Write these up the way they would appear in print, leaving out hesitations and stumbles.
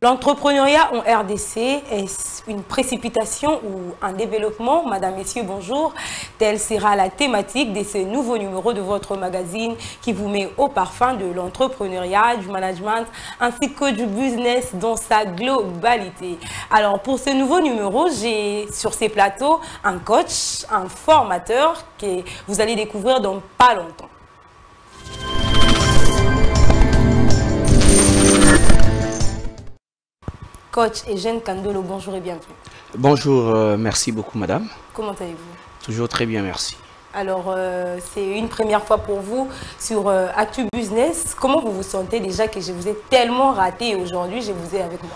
L'entrepreneuriat en RDC est une précipitation ou un développement? Madame, messieurs, bonjour. Telle sera la thématique de ce nouveau numéro de votre magazine qui vous met au parfum de l'entrepreneuriat, du management ainsi que du business dans sa globalité. Alors pour ce nouveau numéro, j'ai sur ces plateaux un coach, un formateur que vous allez découvrir dans pas longtemps. Coach Eugène Kandolo, bonjour et bienvenue. Bonjour, merci beaucoup madame. Comment allez-vous? Toujours très bien, merci. Alors, c'est une première fois pour vous sur Actu Business. Comment vous vous sentez déjà que je vous ai tellement raté aujourd'hui, je vous ai avec moi?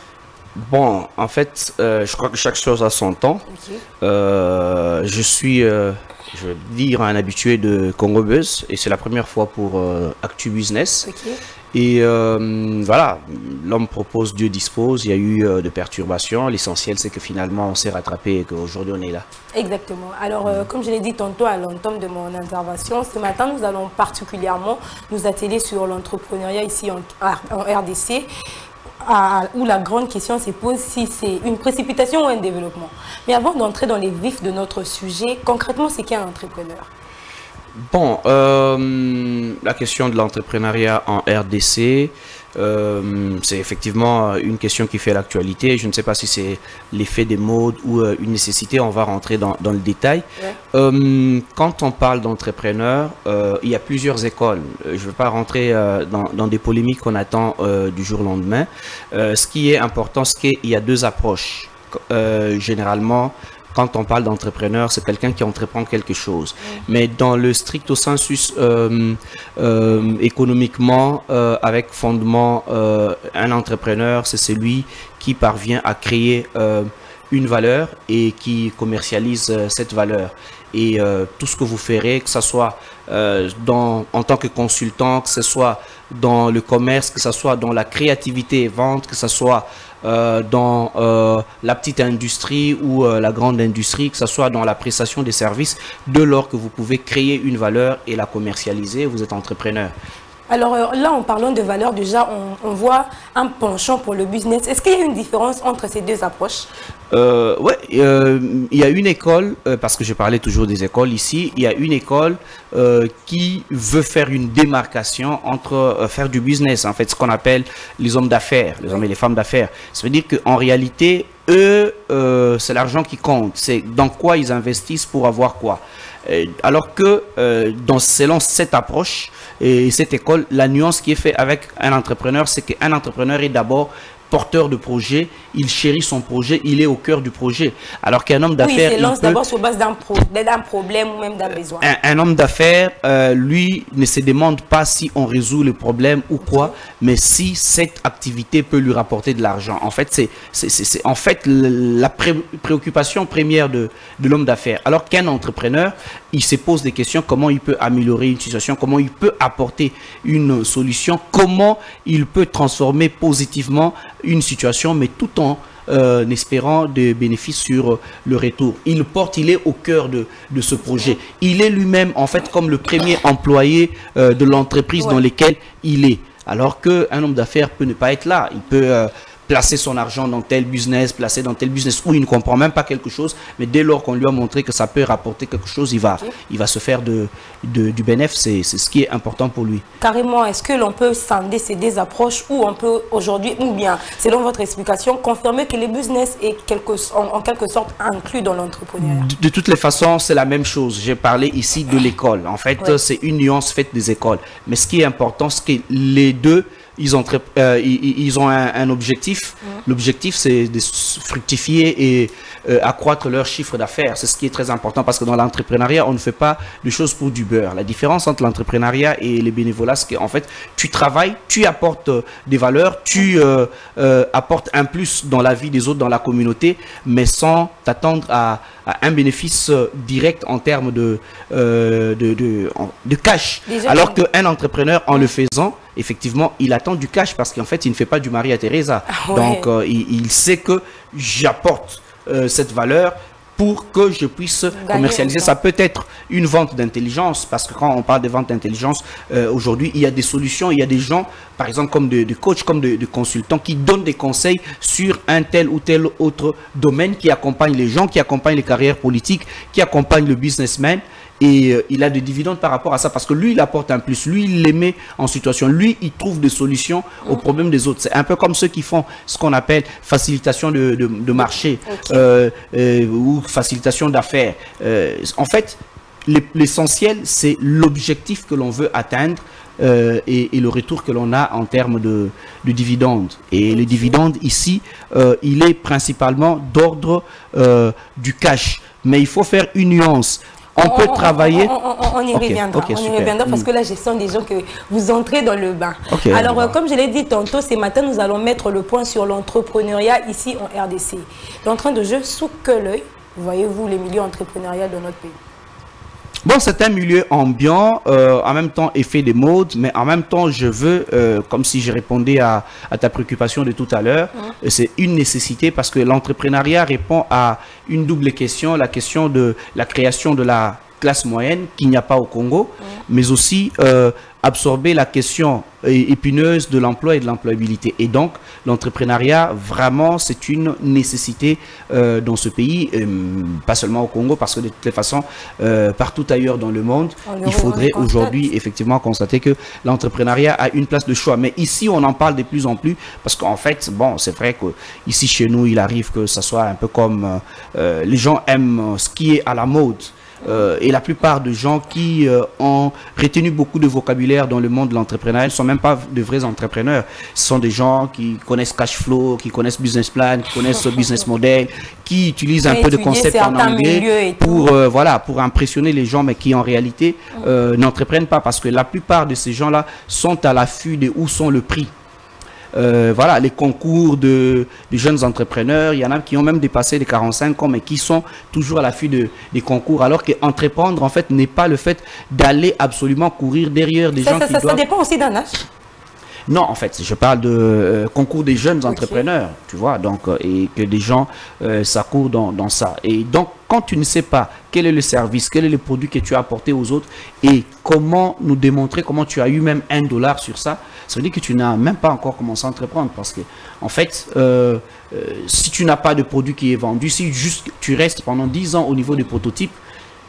Bon, en fait, je crois que chaque chose a son temps. Okay. Je suis, je veux dire, un habitué de Congo Buzz et c'est la première fois pour Actu Business. Okay. Et voilà, l'homme propose, Dieu dispose, il y a eu de perturbations. L'essentiel, c'est que finalement, on s'est rattrapé et qu'aujourd'hui, on est là. Exactement. Alors, comme je l'ai dit tantôt à l'entame de mon intervention, ce matin, nous allons particulièrement nous atteler sur l'entrepreneuriat ici en RDC, où la grande question se pose si c'est une précipitation ou un développement. Mais avant d'entrer dans les vifs de notre sujet, concrètement, c'est qu'un entrepreneur? Bon, la question de l'entrepreneuriat en RDC, c'est effectivement une question qui fait l'actualité. Je ne sais pas si c'est l'effet des modes ou une nécessité, on va rentrer dans le détail. Ouais. Quand on parle d'entrepreneur, il y a plusieurs écoles. Je ne veux pas rentrer dans des polémiques qu'on attend du jour au lendemain. Ce qui est important, c'est qu'il y a deux approches. Généralement, quand on parle d'entrepreneur, c'est quelqu'un qui entreprend quelque chose. Mais dans le stricto sensus économiquement, avec fondement, un entrepreneur, c'est celui qui parvient à créer une valeur et qui commercialise cette valeur. Et tout ce que vous ferez, que ce soit en tant que consultant, que ce soit dans le commerce, que ce soit dans la créativité et vente, que ce soit dans la petite industrie ou la grande industrie, que ce soit dans la prestation des services, dès lors que vous pouvez créer une valeur et la commercialiser, vous êtes entrepreneur. Alors là, en parlant de valeur, déjà, on voit un penchant pour le business. Est-ce qu'il y a une différence entre ces deux approches? Oui, il y a une école, parce que je parlais toujours des écoles ici, il y a une école qui veut faire une démarcation entre faire du business, en fait, ce qu'on appelle les hommes d'affaires, les hommes et les femmes d'affaires. Ça veut dire qu'en réalité, eux, c'est l'argent qui compte, c'est dans quoi ils investissent pour avoir quoi. Alors que selon cette approche et cette école, la nuance qui est faite avec un entrepreneur, c'est qu'un entrepreneur est d'abord porteur de projet, il chérit son projet, il est au cœur du projet. Alors qu'un homme d'affaires... Oui, il se lance d'abord sur base d'un problème ou même d'un besoin. Un homme d'affaires, lui, ne se demande pas si on résout le problème ou quoi, mais si cette activité peut lui rapporter de l'argent. En fait, c'est en fait la préoccupation première de l'homme d'affaires. Alors qu'un entrepreneur, il se pose des questions, comment il peut améliorer une situation, comment il peut apporter une solution, comment il peut transformer positivement une situation, mais tout en espérant des bénéfices sur le retour. Il est au cœur de ce projet. Il est lui-même, en fait, comme le premier employé de l'entreprise dans laquelle il est. Alors qu'un homme d'affaires peut ne pas être là. Il peut placer son argent dans tel business, placer dans tel business où il ne comprend même pas quelque chose, mais dès lors qu'on lui a montré que ça peut rapporter quelque chose, il va se faire du bénéfice. C'est ce qui est important pour lui. Carrément, est-ce que l'on peut scinder ces deux approches ou on peut aujourd'hui, ou bien, selon votre explication, confirmer que le business est en quelque sorte inclus dans l'entrepreneuriat? De toutes les façons, c'est la même chose. J'ai parlé ici de l'école. En fait, c'est une nuance faite des écoles. Mais ce qui est important, c'est que les deux, ils ont un objectif. L'objectif, c'est de fructifier et accroître leur chiffre d'affaires. C'est ce qui est très important parce que dans l'entrepreneuriat, on ne fait pas les choses pour du beurre. La différence entre l'entrepreneuriat et les bénévolats, c'est qu'en fait, tu travailles, tu apportes des valeurs, tu apportes un plus dans la vie des autres, dans la communauté, mais sans t'attendre à un bénéfice direct en termes de cash. Alors qu'un entrepreneur, en le faisant, effectivement, il attend du cash parce qu'en fait, il ne fait pas du Maria Teresa. Donc, il sait que j'apporte cette valeur pour que je puisse commercialiser. Ça peut être une vente d'intelligence, parce que quand on parle de vente d'intelligence, aujourd'hui, il y a des solutions, il y a des gens, par exemple, comme des coachs, comme des consultants, qui donnent des conseils sur un tel ou tel autre domaine, qui accompagnent les gens, qui accompagnent les carrières politiques, qui accompagnent le businessman. Et il a des dividendes par rapport à ça, parce que lui, il apporte un plus. Lui, il les met en situation. Lui, il trouve des solutions aux problèmes des autres. C'est un peu comme ceux qui font ce qu'on appelle facilitation de marché, ou facilitation d'affaires. En fait, l'essentiel, c'est l'objectif que l'on veut atteindre et le retour que l'on a en termes de dividendes. Et le dividende, ici, il est principalement d'ordre du cash. Mais il faut faire une nuance. On peut travailler. On y reviendra. On y reviendra parce que là, je sens déjà que vous entrez dans le bain. Alors, comme je l'ai dit tantôt, ce matin, nous allons mettre le point sur l'entrepreneuriat ici en RDC. L'entrain de jeu, sous quel œil voyez-vous les milieux entrepreneuriaux dans notre pays? Bon, c'est un milieu ambiant, en même temps effet des modes, mais en même temps, je veux, comme si je répondais à ta préoccupation de tout à l'heure, c'est une nécessité parce que l'entrepreneuriat répond à une double question, la question de la création de la classe moyenne qu'il n'y a pas au Congo, mais aussi absorber la question épineuse de l'emploi et de l'employabilité. Et donc, l'entrepreneuriat, vraiment, c'est une nécessité dans ce pays, pas seulement au Congo, parce que de toutes les façons, partout ailleurs dans le monde, il faudrait aujourd'hui effectivement constater que l'entrepreneuriat a une place de choix. Mais ici, on en parle de plus en plus, parce qu'en fait, bon, c'est vrai que ici chez nous, il arrive que ça soit un peu comme les gens aiment ce qui est à la mode. Et la plupart des gens qui ont retenu beaucoup de vocabulaire dans le monde de l'entrepreneuriat ne sont même pas de vrais entrepreneurs. Ce sont des gens qui connaissent cash flow, qui connaissent business plan, qui connaissent business model, qui utilisent un peu de concepts en anglais pour, voilà, pour impressionner les gens, mais qui en réalité n'entreprennent pas parce que la plupart de ces gens-là sont à l'affût de où sont le prix. Voilà, les concours de jeunes entrepreneurs, il y en a qui ont même dépassé les 45 ans, mais qui sont toujours à l'affût des concours, alors qu'entreprendre, en fait, n'est pas le fait d'aller absolument courir derrière des gens qui doivent... Ça dépend aussi d'un âge. Non, en fait, je parle de concours des jeunes entrepreneurs, tu vois, donc, et que des gens s'accourent dans ça. Et donc, quand tu ne sais pas quel est le service, quel est le produit que tu as apporté aux autres et comment nous démontrer comment tu as eu même $1 sur ça, ça veut dire que tu n'as même pas encore commencé à entreprendre parce que, en fait, si tu n'as pas de produit qui est vendu, si juste tu restes pendant 10 ans au niveau des prototypes,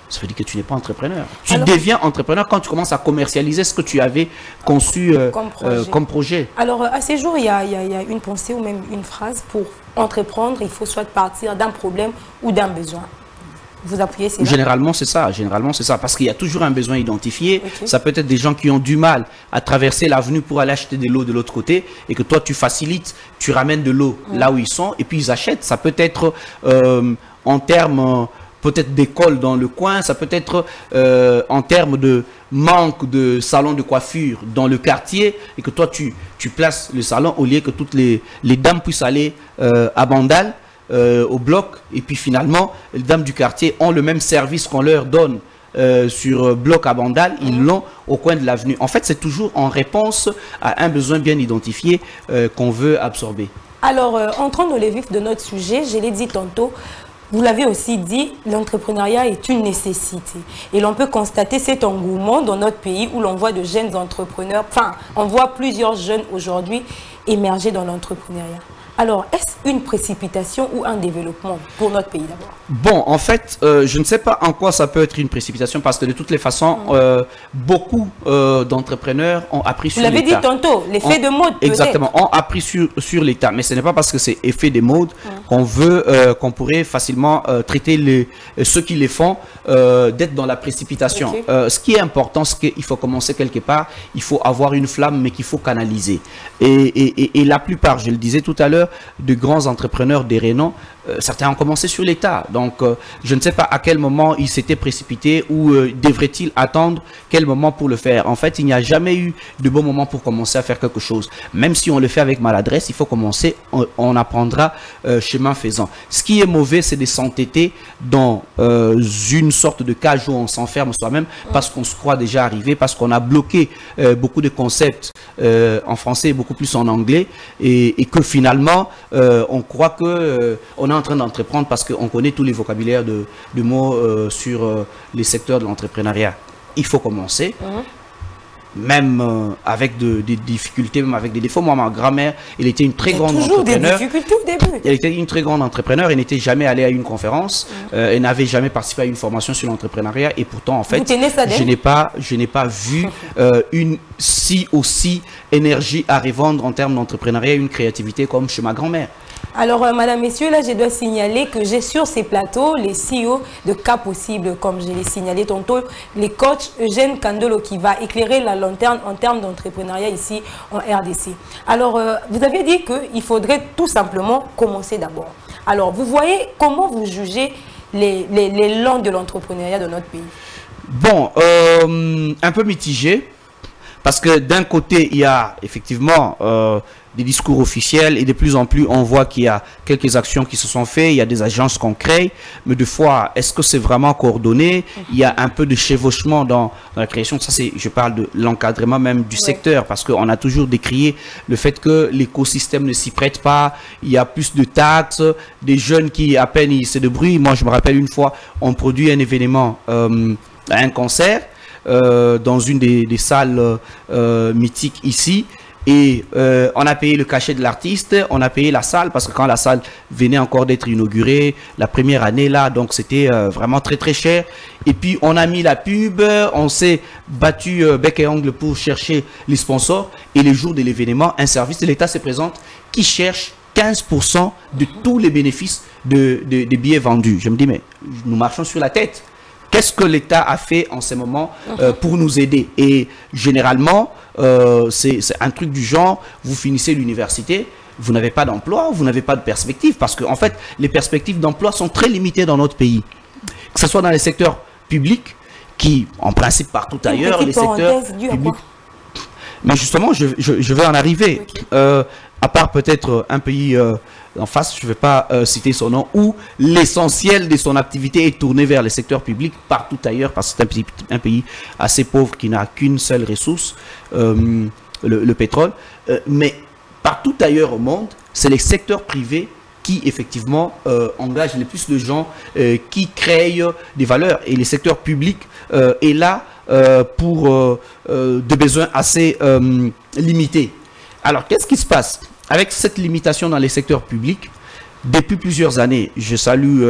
ça veut dire que tu n'es pas entrepreneur. Tu deviens entrepreneur quand tu commences à commercialiser ce que tu avais conçu comme projet. Alors, à ces jours, il y a une pensée ou même une phrase pour entreprendre, il faut soit partir d'un problème ou d'un besoin. Vous appuyez, c'est généralement, c'est ça. Généralement, c'est ça. Parce qu'il y a toujours un besoin identifié. Ça peut être des gens qui ont du mal à traverser l'avenue pour aller acheter de l'eau de l'autre côté et que toi, tu facilites, tu ramènes de l'eau là où ils sont et puis ils achètent. Ça peut être en termes... peut-être d'école dans le coin, ça peut être en termes de manque de salon de coiffure dans le quartier et que toi tu places le salon au lieu que toutes les dames puissent aller à Bandal, au bloc, et puis finalement les dames du quartier ont le même service qu'on leur donne sur bloc à Bandal, ils l'ont au coin de l'avenue. En fait, c'est toujours en réponse à un besoin bien identifié qu'on veut absorber. Alors, entrons dans le vif de notre sujet, je l'ai dit tantôt, vous l'avez aussi dit, l'entrepreneuriat est une nécessité. Et l'on peut constater cet engouement dans notre pays où l'on voit de jeunes entrepreneurs, enfin, on voit plusieurs jeunes aujourd'hui émerger dans l'entrepreneuriat. Alors, est-ce une précipitation ou un développement pour notre pays d'abord? Bon, en fait, je ne sais pas en quoi ça peut être une précipitation parce que de toutes les façons, beaucoup d'entrepreneurs ont appris sur l'État. Vous l'avez dit tantôt, l'effet de mode. Exactement, ont appris sur l'État. Mais ce n'est pas parce que c'est effet de mode qu'on veut, qu'on pourrait facilement traiter ceux qui les font d'être dans la précipitation. Ce qui est important, c'est qu'il faut commencer quelque part, il faut avoir une flamme, mais qu'il faut canaliser. Et la plupart, je le disais tout à l'heure, de grands entrepreneurs des renom, certains ont commencé sur l'État. Donc, je ne sais pas à quel moment ils s'étaient précipités ou devraient-ils attendre quel moment pour le faire. En fait, il n'y a jamais eu de bon moment pour commencer à faire quelque chose. Même si on le fait avec maladresse, il faut commencer, on apprendra chemin faisant. Ce qui est mauvais, c'est de s'entêter dans une sorte de cage où on s'enferme soi-même parce qu'on se croit déjà arrivé, parce qu'on a bloqué beaucoup de concepts en français et beaucoup plus en anglais et que finalement, souvent, on croit que on est en train d'entreprendre parce qu'on connaît tous les vocabulaires de mots sur les secteurs de l'entrepreneuriat. Il faut commencer. Même avec des difficultés, même avec des défauts. Moi, ma grand-mère, elle était une très grande entrepreneur. Des difficultés au début. Elle était une très grande entrepreneur. Elle n'était jamais allée à une conférence. Elle n'avait jamais participé à une formation sur l'entrepreneuriat. Et pourtant, en fait, je n'ai pas vu une aussi énergie à revendre en termes d'entrepreneuriat, une créativité comme chez ma grand-mère. Alors, madame, messieurs, là, je dois signaler que j'ai sur ces plateaux les CEO de cas possibles, comme je l'ai signalé tantôt, les coachs Eugène Kandolo qui va éclairer la lanterne en termes d'entrepreneuriat ici en RDC. Alors, vous avez dit qu'il faudrait tout simplement commencer d'abord. Alors, vous voyez comment vous jugez l'élan de l'entrepreneuriat de notre pays? Bon, un peu mitigé, parce que d'un côté, il y a effectivement des discours officiels et de plus en plus, on voit qu'il y a quelques actions qui se sont faites, il y a des agences qu'on crée, mais des fois, est-ce que c'est vraiment coordonné? Il y a un peu de chevauchement dans la création. Ça, je parle de l'encadrement même du secteur, parce qu'on a toujours décrié le fait que l'écosystème ne s'y prête pas, il y a plus de taxes, des jeunes qui à peine ils se débrouillent. Moi, je me rappelle une fois, on produit un événement, un concert, dans une des salles mythiques ici, et on a payé le cachet de l'artiste, on a payé la salle, parce que quand la salle venait encore d'être inaugurée, la première année là, donc c'était vraiment très très cher. Et puis on a mis la pub, on s'est battu bec et ongle pour chercher les sponsors, et le jour de l'événement, un service de l'État se présente qui cherche 15% de tous les bénéfices des billets vendus. Je me dis, mais nous marchons sur la tête. Qu'est-ce que l'État a fait en ce moment pour nous aider? Et généralement, c'est un truc du genre, vous finissez l'université, vous n'avez pas d'emploi, vous n'avez pas de perspective, parce qu'en fait, les perspectives d'emploi sont très limitées dans notre pays. Que ce soit dans les secteurs publics, qui, en principe, partout ailleurs, les secteurs publics. Mais justement, je vais en arriver. À part peut-être un pays en face, je ne vais pas citer son nom, où l'essentiel de son activité est tourné vers le secteur public partout ailleurs, parce que c'est un pays assez pauvre qui n'a qu'une seule ressource, le pétrole. Mais partout ailleurs au monde, c'est les secteurs privés qui effectivement engagent le plus de gens, qui créent des valeurs. Et le secteur public est là pour des besoins assez limités. Alors, qu'est-ce qui se passe avec cette limitation dans les secteurs publics? Depuis plusieurs années, je salue,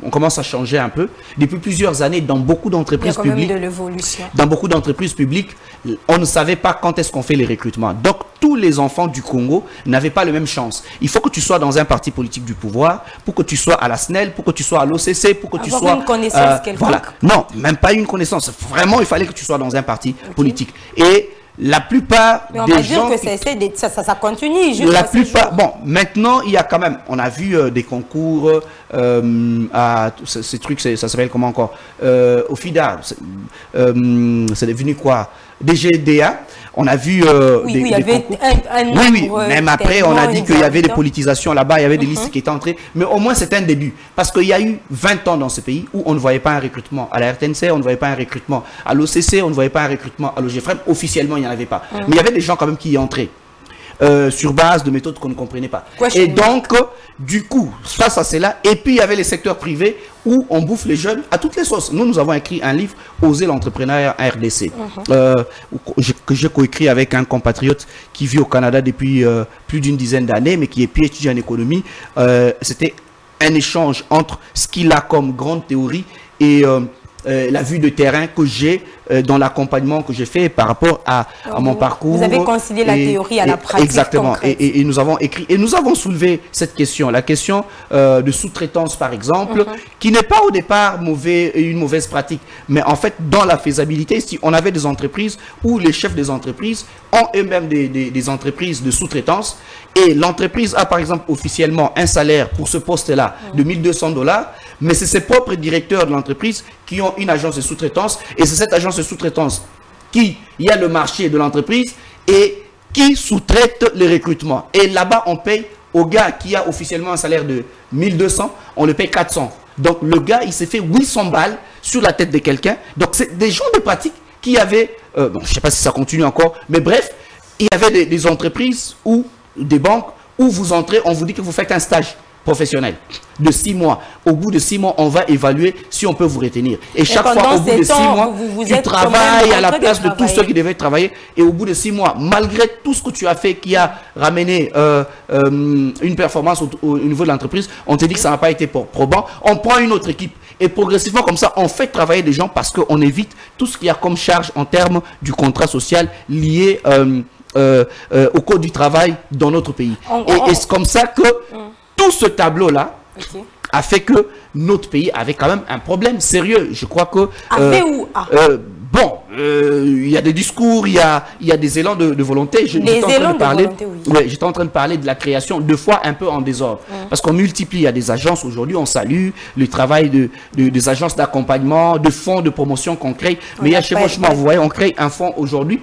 on commence à changer un peu. Depuis plusieurs années, dans beaucoup d'entreprises publiques, on ne savait pas quand est-ce qu'on fait les recrutements. Donc, tous les enfants du Congo n'avaient pas la même chance. Il faut que tu sois dans un parti politique du pouvoir, pour que tu sois à la SNEL, pour que tu sois à l'OCC, pour que tu sois... une connaissance quelconque. Voilà. Non, même pas une connaissance. Vraiment, il fallait que tu sois dans un parti politique. Et la plupart mais on des va gens... dire que ça continue. La plupart... Bon, maintenant, il y a quand même... On a vu des concours à... Ces trucs, ça s'appelle comment encore au FIDA. C'est devenu quoi? DGDA. On a vu il y avait même après, on a dit qu'il y avait des politisations là-bas, il y avait des listes qui étaient entrées. Mais au moins, c'est un début. Parce qu'il y a eu 20 ans dans ce pays où on ne voyait pas un recrutement. À la RTNC, on ne voyait pas un recrutement. À l'OCC, on ne voyait pas un recrutement. À l'OGFREM, officiellement, il n'y en avait pas. Mais il y avait des gens quand même qui y entraient. Sur base de méthodes qu'on ne comprenait pas. Et donc, du coup, face à cela, et puis il y avait les secteurs privés où on bouffe les jeunes à toutes les sauces. Nous avons écrit un livre, Oser l'entrepreneuriat en RDC, que j'ai coécrit avec un compatriote qui vit au Canada depuis plus d'une dizaine d'années, mais qui est PhD en économie. C'était un échange entre ce qu'il a comme grande théorie et la vue de terrain que j'ai dans l'accompagnement que j'ai fait par rapport à mon parcours. Vous avez concilié la théorie à la pratique. Exactement. Et nous avons écrit, et nous avons soulevé cette question, la question de sous-traitance par exemple, qui n'est pas au départ une mauvaise pratique, mais en fait dans la faisabilité, si on avait des entreprises où les chefs des entreprises ont eux-mêmes des entreprises de sous-traitance, et l'entreprise a par exemple officiellement un salaire pour ce poste-là de $1200, mais c'est ses propres directeurs de l'entreprise qui ont une agence de sous-traitance, et c'est cette agence de sous-traitance qui y a le marché de l'entreprise et qui sous-traite les recrutements. Et là-bas, on paye au gars qui a officiellement un salaire de 1200, on le paye 400. Donc le gars, il s'est fait 800 balles sur la tête de quelqu'un. Donc c'est des gens de pratique qui avaient, bon, je ne sais pas si ça continue encore, mais bref, il y avait des entreprises ou des banques où vous entrez, on vous dit que vous faites un stage professionnel de 6 mois. Au bout de 6 mois, on va évaluer si on peut vous retenir. Et chaque fois, au bout de 6 mois, tu travailles à la place de tous ceux qui devaient travailler. Et au bout de 6 mois, malgré tout ce que tu as fait qui a ramené une performance au niveau de l'entreprise, on te dit que ça n'a pas été probant. On prend une autre équipe. Et progressivement, comme ça, on fait travailler des gens parce qu'on évite tout ce qu'il y a comme charge en termes du contrat social lié au code du travail dans notre pays. Et c'est comme ça que tout ce tableau-là a fait que notre pays avait quand même un problème sérieux. Je crois que... il y a des discours, il y a des élans de volonté. J'étais en train de parler de la création, deux fois un peu en désordre. Parce qu'on multiplie, il y a des agences aujourd'hui, on salue le travail des agences d'accompagnement, de fonds de promotion qu'on crée. Mais il y a chevauchement, vous voyez, on crée un fonds aujourd'hui.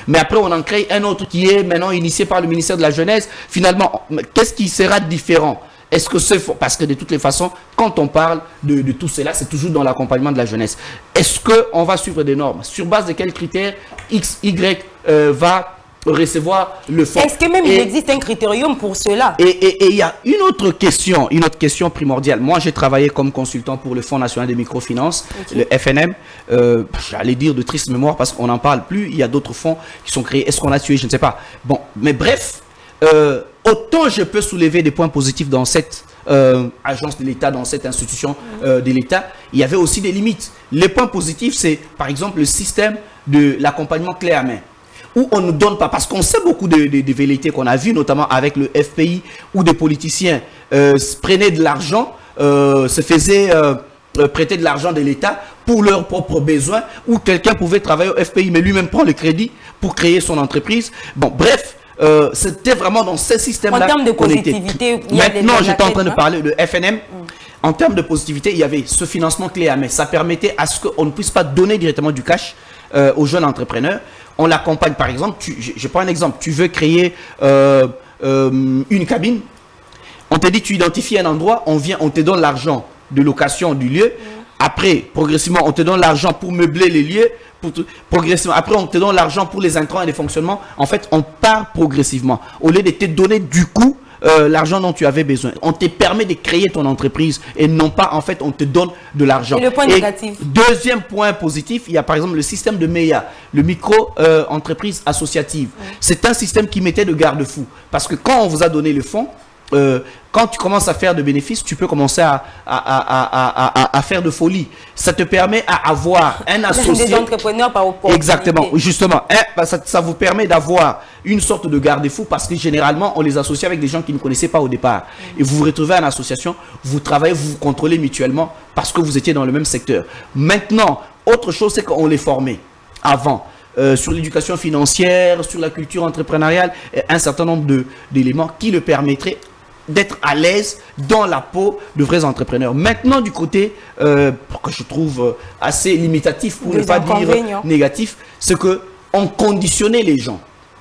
Mais après, on en crée un autre qui est maintenant initié par le ministère de la Jeunesse. Finalement, qu'est-ce qui sera différent? Est-ce que c'est faux? Parce que de toutes les façons, quand on parle de tout cela, c'est toujours dans l'accompagnement de la jeunesse. Est-ce qu'on va suivre des normes? Sur base de quels critères X, Y va recevoir le fonds? Est-ce que même il existe un critérium pour cela? Et il y a une autre question primordiale. Moi, j'ai travaillé comme consultant pour le Fonds national des microfinances, le FNM. J'allais dire de triste mémoire parce qu'on n'en parle plus. Il y a d'autres fonds qui sont créés. Est-ce qu'on a tué? Je ne sais pas. Bon, mais bref, autant je peux soulever des points positifs dans cette agence de l'État, dans cette institution de l'État, il y avait aussi des limites. Les points positifs, c'est par exemple le système de l'accompagnement clé à main, où on ne donne pas, parce qu'on sait beaucoup de velléités qu'on a vues, notamment avec le FPI, où des politiciens prenaient de l'argent, se faisaient prêter de l'argent de l'État pour leurs propres besoins, où quelqu'un pouvait travailler au FPI, mais lui-même prend le crédit pour créer son entreprise. Bon, bref, c'était vraiment dans ce système-là. En termes de positivité, maintenant, j'étais en train de parler de FNM. En termes de positivité, il y avait ce financement clé à main. Ça permettait à ce qu'on ne puisse pas donner directement du cash aux jeunes entrepreneurs. On l'accompagne, par exemple, je prends un exemple, tu veux créer une cabine, on te dit, tu identifies un endroit, on te donne l'argent de location du lieu, après, progressivement, on te donne l'argent pour meubler les lieux, progressivement, après, on te donne l'argent pour les intrants et les fonctionnements. En fait, on part progressivement. Au lieu de te donner du coup l'argent dont tu avais besoin. On te permet de créer ton entreprise et non pas, en fait, on te donne de l'argent. Et le point négatif? Deuxième point positif, il y a par exemple le système de MEA, le micro-entreprise associative. C'est un système qui mettait de garde-fous. Parce que quand on vous a donné le fonds, quand tu commences à faire de bénéfices, tu peux commencer à faire de folie. Ça te permet à avoir un associé. Des entrepreneurs par opportunité. Exactement, justement. Ça vous permet d'avoir une sorte de garde-fou parce que généralement, on les associe avec des gens qui ne connaissaient pas au départ. Et vous vous retrouvez en association, vous travaillez, vous vous contrôlez mutuellement parce que vous étiez dans le même secteur. Maintenant, autre chose, c'est qu'on les formait avant. Sur l'éducation financière, sur la culture entrepreneuriale, un certain nombre d'éléments qui le permettraient d'être à l'aise dans la peau de vrais entrepreneurs. Maintenant, du côté que je trouve assez limitatif, pour ne pas dire négatif, c'est qu'on conditionnait les gens.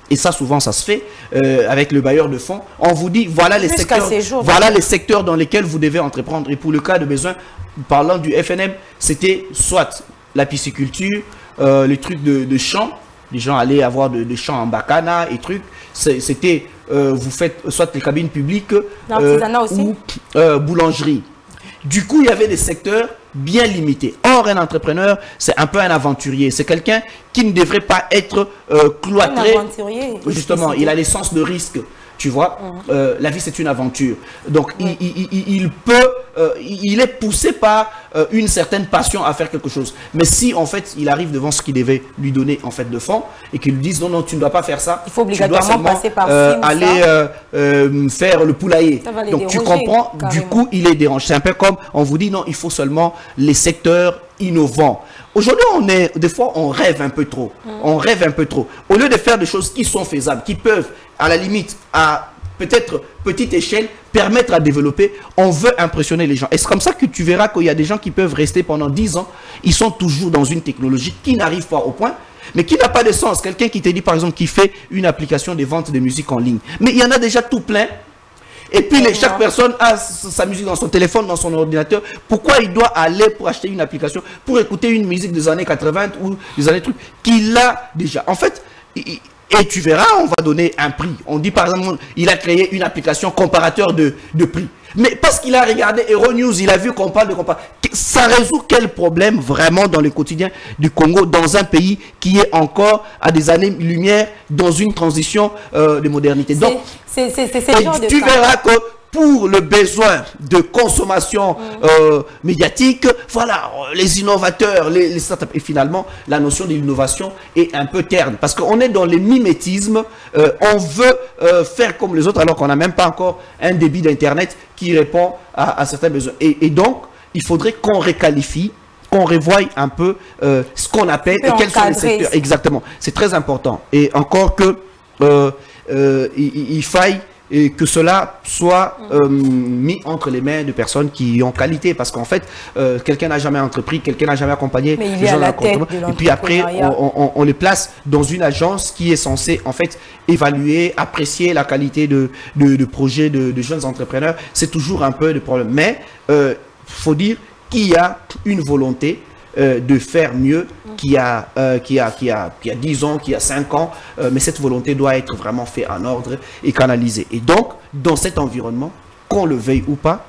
Et ça, souvent, ça se fait avec le bailleur de fonds. On vous dit, voilà les secteurs dans lesquels vous devez entreprendre. Et pour le cas de besoin, parlant du FNM, c'était soit la pisciculture, les trucs de champs. Les gens allaient avoir des champs en bacana et trucs. C'était, vous faites soit les cabines publiques ou boulangerie. Du coup, il y avait des secteurs bien limités. Or, un entrepreneur, c'est un peu un aventurier. C'est quelqu'un qui ne devrait pas être cloîtré. Un aventurier. Justement, il a les sens de risque. Tu vois, la vie c'est une aventure. Donc il est poussé par une certaine passion à faire quelque chose. Mais si en fait il arrive devant ce qu'il devait lui donner en fait de fonds et qu'il lui dise non, tu ne dois pas faire ça. Il faut obligatoirement passer par aller faire le poulailler. Donc tu comprends, carrément. Du coup il est dérangé. C'est un peu comme on vous dit non, il faut seulement les secteurs innovants. Aujourd'hui, des fois, on rêve un peu trop. On rêve un peu trop. Au lieu de faire des choses qui sont faisables, qui peuvent, à la limite, à peut-être petite échelle, permettre à développer, on veut impressionner les gens. Et c'est comme ça que tu verras qu'il y a des gens qui peuvent rester pendant 10 ans. Ils sont toujours dans une technologie qui n'arrive pas au point, mais qui n'a pas de sens. Quelqu'un qui te dit, par exemple, qui fait une application de vente de musique en ligne. Mais il y en a déjà tout plein. Et puis, chaque personne a sa musique dans son téléphone, dans son ordinateur. Pourquoi il doit aller pour acheter une application, pour écouter une musique des années 80 ou des années trucs qu'il a déjà? En fait, Et tu verras, on va donner un prix. On dit par exemple, il a créé une application comparateur de prix. Mais parce qu'il a regardé Euronews, il a vu qu'on parle de comparateur. Ça résout quel problème vraiment dans le quotidien du Congo, dans un pays qui est encore à des années-lumière dans une transition de modernité. Donc, tu verras que pour le besoin de consommation médiatique, voilà, les innovateurs, les startups. Et finalement, la notion de l'innovation est un peu terne. Parce qu'on est dans les mimétismes. On veut faire comme les autres alors qu'on n'a même pas encore un débit d'Internet qui répond à certains besoins. Et donc, il faudrait qu'on réqualifie, qu'on revoie un peu ce qu'on appelle et quels sont les secteurs. Exactement. C'est très important. Et encore que il faille et que cela soit mis entre les mains de personnes qui ont qualité. Parce qu'en fait, quelqu'un n'a jamais entrepris, quelqu'un n'a jamais accompagné. Mais il est à la tête de et puis après, on les place dans une agence qui est censée, en fait, évaluer, apprécier la qualité de projets de jeunes entrepreneurs. C'est toujours un peu de problème. Mais il faut dire qu'il y a une volonté de faire mieux qu'il y a 10 ans, qu'il y a 5 ans, mais cette volonté doit être vraiment faite en ordre et canalisée. Et donc, dans cet environnement, qu'on le veuille ou pas,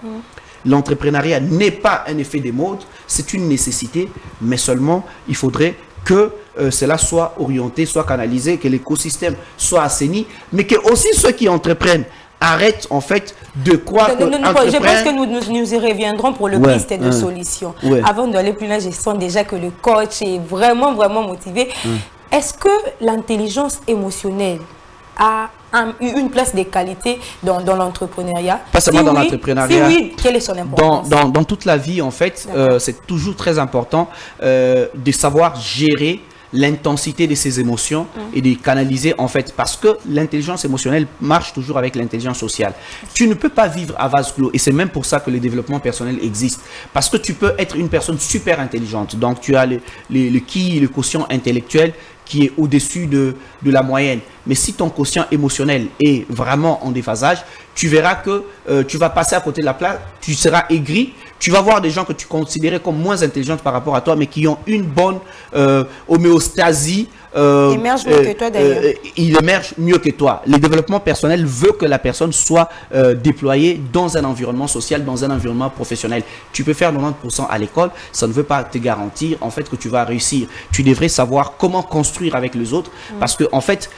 l'entrepreneuriat n'est pas un effet des modes, c'est une nécessité, mais seulement il faudrait que cela soit orienté, soit canalisé, que l'écosystème soit assaini, mais que aussi ceux qui entreprennent arrête en fait de croire que... Je pense que nous y reviendrons pour le piste de solution. Avant d'aller plus loin, je sens déjà que le coach est vraiment motivé. Est-ce que l'intelligence émotionnelle a une place de qualité dans l'entrepreneuriat? Pas seulement dans l'entrepreneuriat. Si oui, quelle est son importance? Dans toute la vie, en fait, c'est toujours très important de savoir gérer l'intensité de ses émotions et de les canaliser en fait, parce que l'intelligence émotionnelle marche toujours avec l'intelligence sociale. Tu ne peux pas vivre à vase clos, et c'est même pour ça que le développement personnel existe, parce que tu peux être une personne super intelligente, donc tu as le quotient intellectuel qui est au-dessus de la moyenne, mais si ton quotient émotionnel est vraiment en déphasage, tu verras que tu vas passer à côté de la plaque, tu seras aigri. Tu vas voir des gens que tu considérais comme moins intelligents par rapport à toi, mais qui ont une bonne homéostasie. Il émerge mieux que toi d'ailleurs. Il émerge mieux que toi. Le développement personnel veut que la personne soit déployée dans un environnement social, dans un environnement professionnel. Tu peux faire 90% à l'école, ça ne veut pas te garantir en fait que tu vas réussir. Tu devrais savoir comment construire avec les autres, parce que en fait,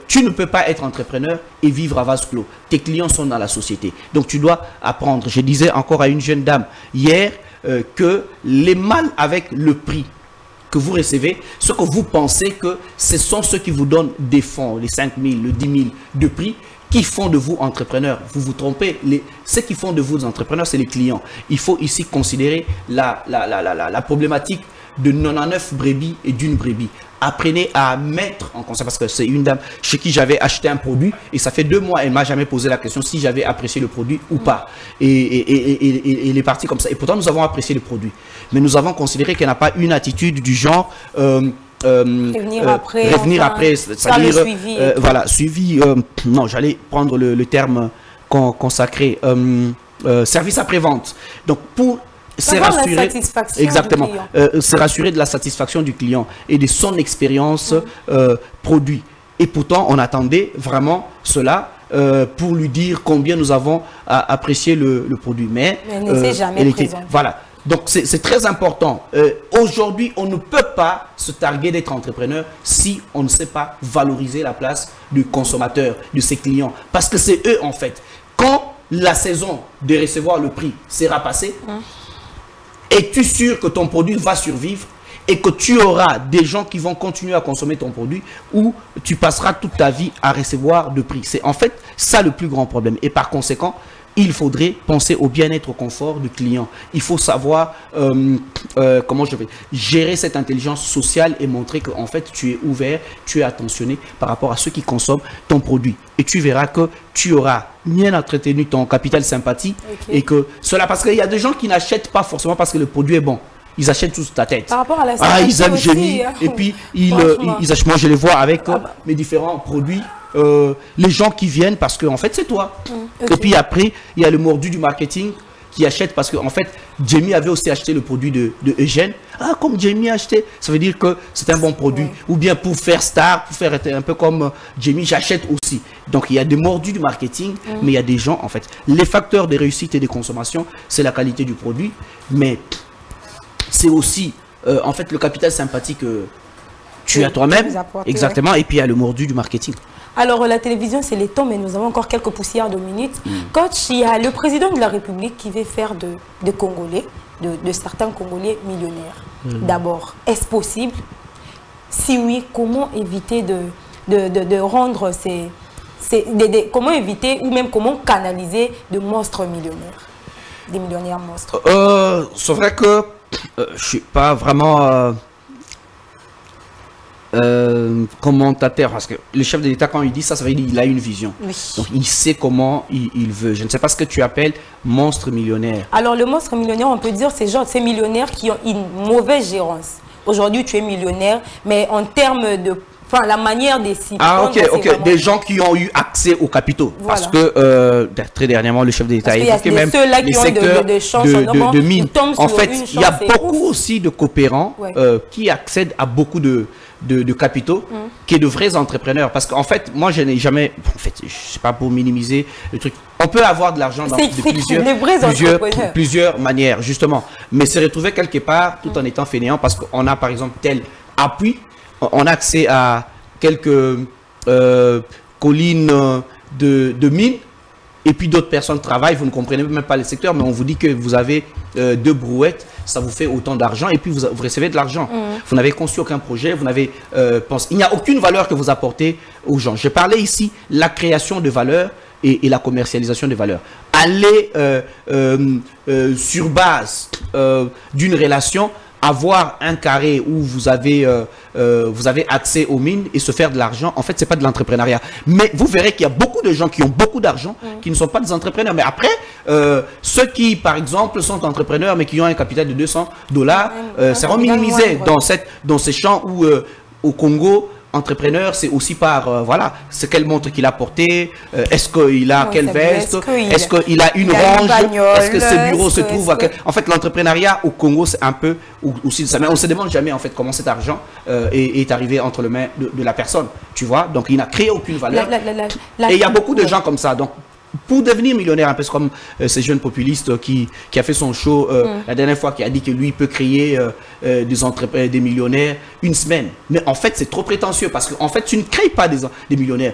tu ne peux pas être entrepreneur et vivre à vase clos. Tes clients sont dans la société. Donc tu dois apprendre. Je disais encore à une jeune dame hier que les mal avec le prix que vous recevez, ce que vous pensez que ce sont ceux qui vous donnent des fonds, les 5 000, le 10 000 de prix, qui font de vous entrepreneur. Vous vous trompez. Ceux qui font de vous entrepreneur, c'est les clients. Il faut ici considérer la problématique de 99 brebis et d'une brebis. Apprenez à mettre en conscience, parce que c'est une dame chez qui j'avais acheté un produit et ça fait 2 mois, elle ne m'a jamais posé la question si j'avais apprécié le produit ou pas. Et il est parti comme ça. Et pourtant, nous avons apprécié le produit. Mais nous avons considéré qu'elle n'a pas une attitude du genre... revenir après, c'est-à-dire voilà, suivi, non, j'allais prendre le terme consacré, service après-vente. Donc, pour... C'est rassurer, exactement, c'est rassurer de la satisfaction du client et de son expérience produit. Et pourtant, on attendait vraiment cela pour lui dire combien nous avons apprécié le produit. Mais elle ne s'est jamais présentée. Voilà. Donc, c'est très important. Aujourd'hui, on ne peut pas se targuer d'être entrepreneur si on ne sait pas valoriser la place du consommateur, de ses clients. Parce que c'est eux, en fait. Quand la saison de recevoir le prix sera passée, es-tu sûr que ton produit va survivre et que tu auras des gens qui vont continuer à consommer ton produit, ou tu passeras toute ta vie à recevoir de prix? C'est en fait ça le plus grand problème. Et par conséquent, il faudrait penser au bien-être, au confort du client. Il faut savoir comment je vais gérer cette intelligence sociale et montrer que en fait tu es ouvert, tu es attentionné par rapport à ceux qui consomment ton produit. Et tu verras que tu auras bien entretenu ton capital sympathie, et que cela, parce qu'il y a des gens qui n'achètent pas forcément parce que le produit est bon. Ils achètent tout ta tête. Par rapport à la ils aiment génie, et puis ils achètent. Moi, je les vois avec mes différents produits. Les gens qui viennent parce que en fait c'est toi. Et puis après il y a le mordu du marketing qui achètent parce qu'en fait, Jamie avait aussi acheté le produit de Eugène. Ah, comme Jamie a acheté, ça veut dire que c'est un bon produit. Ou bien pour faire star, pour faire un peu comme Jamie, j'achète aussi. Donc, il y a des mordus du marketing, mais il y a des gens, en fait. Les facteurs de réussite et de consommation, c'est la qualité du produit, mais c'est aussi, en fait, le capital sympathique que tu as toi-même. Exactement, et puis il y a le mordu du marketing. Alors, la télévision, c'est les temps, mais nous avons encore quelques poussières de minutes. Coach, il y a le président de la République qui veut faire de Congolais, de certains Congolais millionnaires. D'abord, est-ce possible? Si oui, comment éviter de rendre comment éviter ou même comment canaliser de monstres millionnaires, des millionnaires monstres? C'est vrai que je ne suis pas vraiment... commentateur, parce que le chef de l'État, quand il dit ça, ça veut dire qu'il a une vision. Oui. Donc il sait comment il veut. Je ne sais pas ce que tu appelles monstre millionnaire. Alors le monstre millionnaire, on peut dire c'est genre ces millionnaires qui ont une mauvaise gérance. Aujourd'hui tu es millionnaire, mais en termes de la manière des sites. Ah ok, ok. Des gens qui ont eu accès aux capitaux. Voilà. Parce que très dernièrement, le chef de l'État a évoqué même les secteurs de mines. En fait, il y a beaucoup aussi de coopérants qui accèdent à beaucoup de capitaux, qui est de vrais entrepreneurs. Parce qu'en fait, moi, je n'ai jamais... En fait, je ne sais pas pour minimiser le truc. On peut avoir de l'argent dans plusieurs manières, justement. Mais se retrouver quelque part tout en étant fainéant, parce qu'on a, par exemple, tel appui, on a accès à quelques collines de mines, et puis d'autres personnes travaillent, vous ne comprenez même pas le secteur, mais on vous dit que vous avez 2 brouettes, ça vous fait autant d'argent, et puis vous recevez de l'argent. Vous n'avez conçu aucun projet, vous n'avez pensé. Il n'y a aucune valeur que vous apportez aux gens. Je parlais ici la création de valeur et la commercialisation de valeur. Aller sur base d'une relation, avoir un carré où vous avez accès aux mines et se faire de l'argent, en fait, ce n'est pas de l'entrepreneuriat. Mais vous verrez qu'il y a beaucoup de gens qui ont beaucoup d'argent, qui ne sont pas des entrepreneurs. Mais après, ceux qui, par exemple, sont entrepreneurs, mais qui ont un capital de $200, seront minimisés dans ces champs où, au Congo, entrepreneur, c'est aussi par, voilà, c'est quelle montre qu'il a porté, est-ce qu'il a quelle veste, est-ce qu'il a une range, est-ce que ses bureaux se trouvent à quel... En fait, l'entrepreneuriat au Congo, c'est un peu aussi ça, mais on ne se demande jamais, en fait, comment cet argent est arrivé entre les mains de la personne, tu vois, donc il n'a créé aucune valeur, et il y a beaucoup de gens comme ça, donc pour devenir millionnaire, un peu comme ces jeunes populistes qui a fait son show la dernière fois, qui a dit que lui peut créer des millionnaires une semaine. Mais en fait, c'est trop prétentieux parce qu'en fait, tu ne crées pas des millionnaires.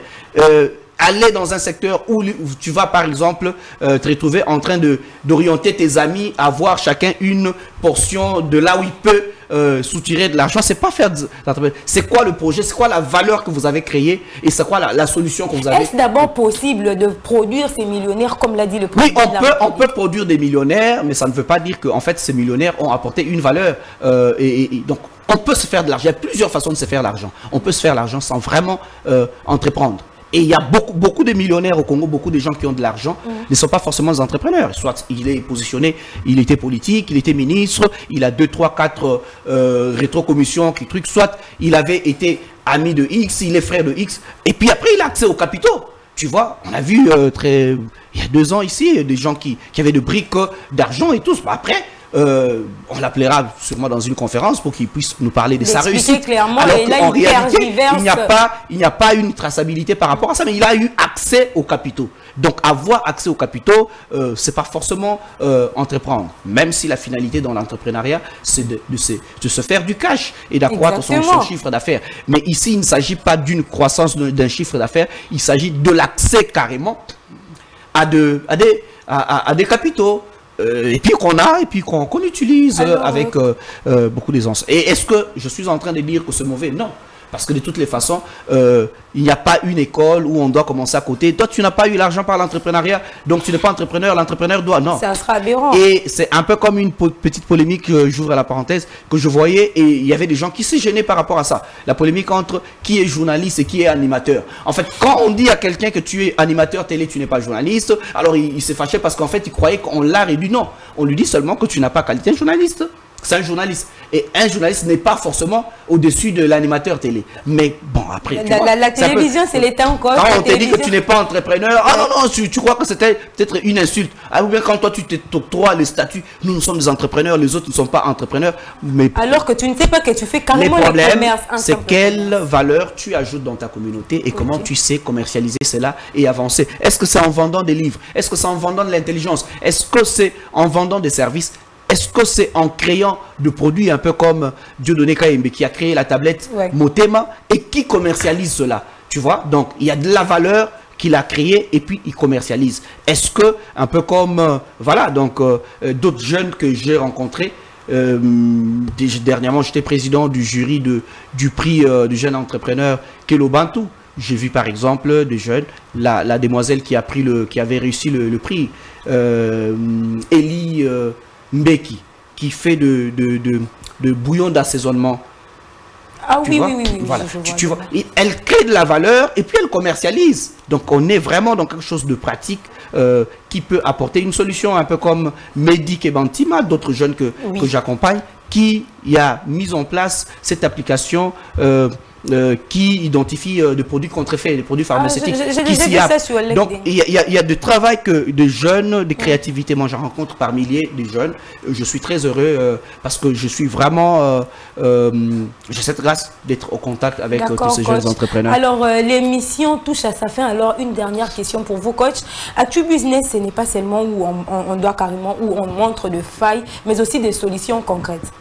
Aller dans un secteur où tu vas, par exemple, te retrouver en train d'orienter tes amis à voir chacun une portion de là où il peut soutirer de l'argent, c'est pas faire de l'entreprise. C'est quoi le projet, c'est quoi la valeur que vous avez créée et c'est quoi la solution que vous avez. Est-ce d'abord possible de produire ces millionnaires comme l'a dit le président? Oui, on peut produire des millionnaires, mais ça ne veut pas dire que en fait ces millionnaires ont apporté une valeur et donc on peut se faire de l'argent. Il y a plusieurs façons de se faire de l'argent. On peut se faire de l'argent sans vraiment entreprendre. Et il y a beaucoup de millionnaires au Congo, beaucoup de gens qui ont de l'argent, ne sont pas forcément des entrepreneurs. Soit il est positionné, il était politique, il était ministre, il a 2, 3, 4 rétrocommissions, trucs, soit il avait été ami de X, il est frère de X, et puis après il a accès aux capitaux. Tu vois, on a vu il y a 2 ans ici, des gens qui avaient de briques d'argent et tout. Après, on l'appellera sûrement dans une conférence pour qu'il puisse nous parler de sa réussite. Clairement, alors qu'en réalité, il n'y a pas une traçabilité par rapport à ça, mais il a eu accès aux capitaux. Donc, avoir accès aux capitaux, c'est pas forcément entreprendre. Même si la finalité dans l'entrepreneuriat, c'est de se faire du cash et d'accroître son chiffre d'affaires. Mais ici, il ne s'agit pas d'une croissance d'un chiffre d'affaires, il s'agit de l'accès carrément à des capitaux. Et puis qu'on utilise avec beaucoup d'aisance. Et est-ce que je suis en train de dire que c'est mauvais? Non. Parce que de toutes les façons, il n'y a pas une école où on doit commencer à côté. Toi, tu n'as pas eu l'argent par l'entrepreneuriat, donc tu n'es pas entrepreneur, l'entrepreneur doit. Non. Ça sera aberrant. Et c'est un peu comme une petite polémique, j'ouvre la parenthèse, que je voyais, et il y avait des gens qui se gênaient par rapport à ça. La polémique entre qui est journaliste et qui est animateur. En fait, quand on dit à quelqu'un que tu es animateur télé, tu n'es pas journaliste, alors il s'est fâché parce qu'en fait, il croyait qu'on l'a réduit. Non, on lui dit seulement que tu n'as pas qualité de journaliste. C'est un journaliste. Et un journaliste n'est pas forcément au-dessus de l'animateur télé. Mais bon, après... La télévision, c'est l'État encore. Quand on te dit que tu n'es pas entrepreneur, ah non, tu crois que c'était peut-être une insulte. Ah, ou bien quand toi, tu t'octroies le statut, nous sommes des entrepreneurs, les autres ne sont pas entrepreneurs. Mais alors que tu ne sais pas que tu fais carrément le commerce. Le problème, c'est quelle valeur tu ajoutes dans ta communauté et comment tu sais commercialiser cela et avancer. Est-ce que c'est en vendant des livres? Est-ce que c'est en vendant de l'intelligence? Est-ce que c'est en vendant des services? Est-ce que c'est en créant des produits un peu comme Dieudonné Kayembe qui a créé la tablette Motema et qui commercialise cela? Tu vois, donc il y a de la valeur qu'il a créée et puis il commercialise. Est-ce que, un peu comme, voilà, donc d'autres jeunes que j'ai rencontrés, dernièrement j'étais président du jury du prix du jeune entrepreneur Kelo Bantu. J'ai vu par exemple des jeunes, la demoiselle qui avait réussi le prix, Elie Mbeki, qui fait de bouillon d'assaisonnement. Ah oui, voilà. Tu vois, elle crée de la valeur et puis elle commercialise. Donc on est vraiment dans quelque chose de pratique qui peut apporter une solution, un peu comme Médic et Bantima, d'autres jeunes que j'accompagne, qui a mis en place cette application qui identifie des produits contrefaits, des produits pharmaceutiques. Donc il y a du travail que des jeunes, des créativités. Moi, j'en rencontre par milliers de jeunes. Je suis très heureux parce que je suis vraiment, j'ai cette grâce d'être au contact avec tous ces jeunes entrepreneurs. Alors l'émission touche à sa fin. Alors une dernière question pour vous, coach. Actu Business, ce n'est pas seulement où on doit carrément, où on montre de failles, mais aussi des solutions concrètes.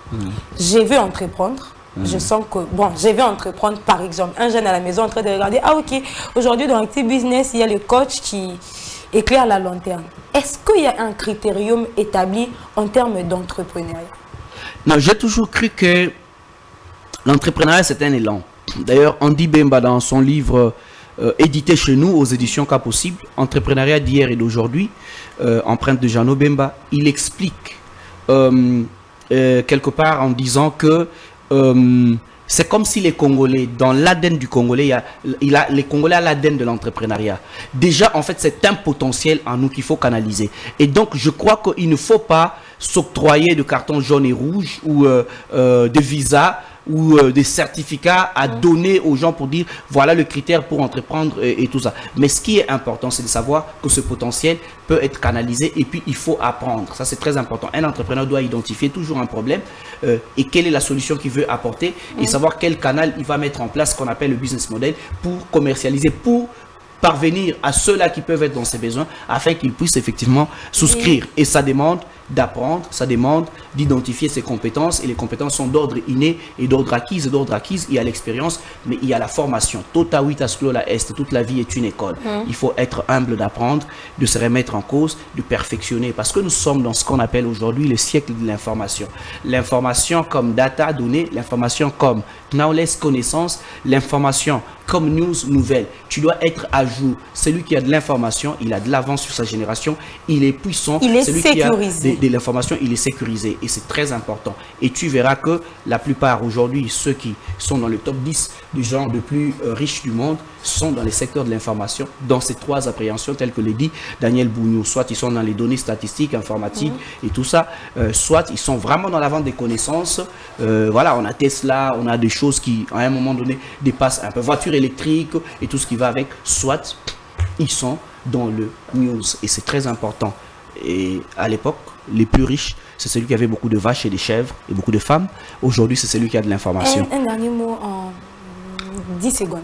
Je veux entreprendre. Je sens que, bon, je vais entreprendre, par exemple, un jeune à la maison en train de regarder, ah ok, aujourd'hui dans Actu Business, il y a le coach qui éclaire la lanterne. Est-ce qu'il y a un critérium établi en termes d'entrepreneuriat? Non, j'ai toujours cru que l'entrepreneuriat, c'est un élan. D'ailleurs, Andy Bemba, dans son livre édité chez nous, aux éditions Cas Possible, Entrepreneuriat d'hier et d'aujourd'hui, empreinte de Jeannot Bemba, il explique quelque part en disant que c'est comme si les Congolais, dans l'ADN du Congolais, les Congolais à l'ADN de l'entrepreneuriat. Déjà, en fait, c'est un potentiel en nous qu'il faut canaliser. Et donc, je crois qu'il ne faut pas s'octroyer de cartons jaunes et rouges ou de visas ou des certificats à donner aux gens pour dire voilà le critère pour entreprendre et tout ça. Mais ce qui est important, c'est de savoir que ce potentiel peut être canalisé et puis il faut apprendre. Ça, c'est très important. Un entrepreneur doit identifier toujours un problème et quelle est la solution qu'il veut apporter et savoir quel canal il va mettre en place, ce qu'on appelle le business model, pour commercialiser, pour parvenir à ceux-là qui peuvent être dans ses besoins afin qu'ils puissent effectivement souscrire. Et ça demande d'apprendre, ça demande d'identifier ses compétences et les compétences sont d'ordre inné et d'ordre acquise. Et d'ordre acquise, il y a l'expérience, mais il y a la formation. Tota vita sclola est, toute la vie est une école. Il faut être humble d'apprendre, de se remettre en cause, de perfectionner parce que nous sommes dans ce qu'on appelle aujourd'hui le siècle de l'information. L'information comme data, données, l'information comme knowledge, connaissance, l'information comme news, nouvelle. Tu dois être à jour. Celui qui a de l'information, il a de l'avance sur sa génération, il est puissant. Il est celui sécurisé. Qui a de l'information, il est sécurisé. Et c'est très important. Et tu verras que la plupart aujourd'hui, ceux qui sont dans le top 10 du genre le plus riche du monde, sont dans les secteurs de l'information, dans ces trois appréhensions telles que les dit Daniel Bougnou. Soit ils sont dans les données statistiques, informatiques et tout ça, soit ils sont vraiment dans la vente des connaissances. Voilà, on a Tesla, on a des choses qui, à un moment donné, dépassent un peu voiture électrique et tout ce qui va avec. Soit ils sont dans le news et c'est très important. Et à l'époque, les plus riches, c'est celui qui avait beaucoup de vaches et des chèvres et beaucoup de femmes. Aujourd'hui, c'est celui qui a de l'information. Un dernier mot en 10 secondes.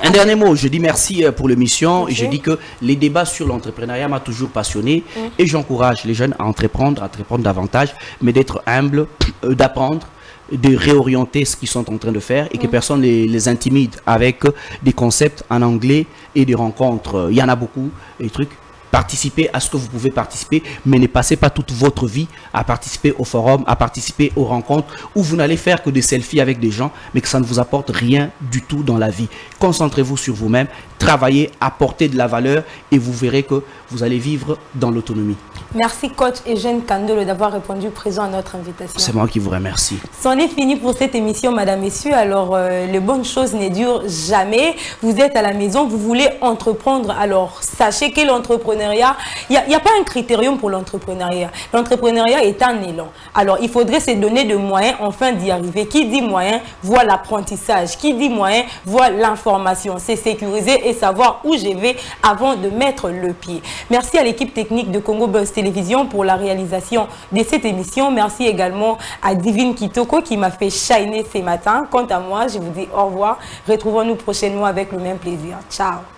Un dernier mot, je dis merci pour l'émission et je dis que les débats sur l'entrepreneuriat m'a toujours passionné et j'encourage les jeunes à entreprendre davantage, mais d'être humble, d'apprendre, de réorienter ce qu'ils sont en train de faire et que personne les intimide avec des concepts en anglais et des rencontres. Il y en a beaucoup, des trucs. Participez à ce que vous pouvez participer, mais ne passez pas toute votre vie à participer au forum, à participer aux rencontres où vous n'allez faire que des selfies avec des gens, mais que ça ne vous apporte rien du tout dans la vie. Concentrez-vous sur vous-même, travailler, apporter de la valeur et vous verrez que vous allez vivre dans l'autonomie. Merci coach Eugène Kandolo d'avoir répondu présent à notre invitation. C'est moi qui vous remercie. C'en est fini pour cette émission, madame, messieurs. Alors, les bonnes choses ne durent jamais. Vous êtes à la maison, vous voulez entreprendre. Alors, sachez que l'entrepreneuriat, il n'y a pas un critérium pour l'entrepreneuriat. L'entrepreneuriat est un élan. Alors, il faudrait se donner de moyens afin d'y arriver. Qui dit moyen, voit l'apprentissage. Qui dit moyen, voit l'information. C'est sécuriser et savoir où je vais avant de mettre le pied. Merci à l'équipe technique de Congo Buzz Télévision pour la réalisation de cette émission. Merci également à Divine Kitoko qui m'a fait shiner ce matin. Quant à moi, je vous dis au revoir. Retrouvons-nous prochainement avec le même plaisir. Ciao.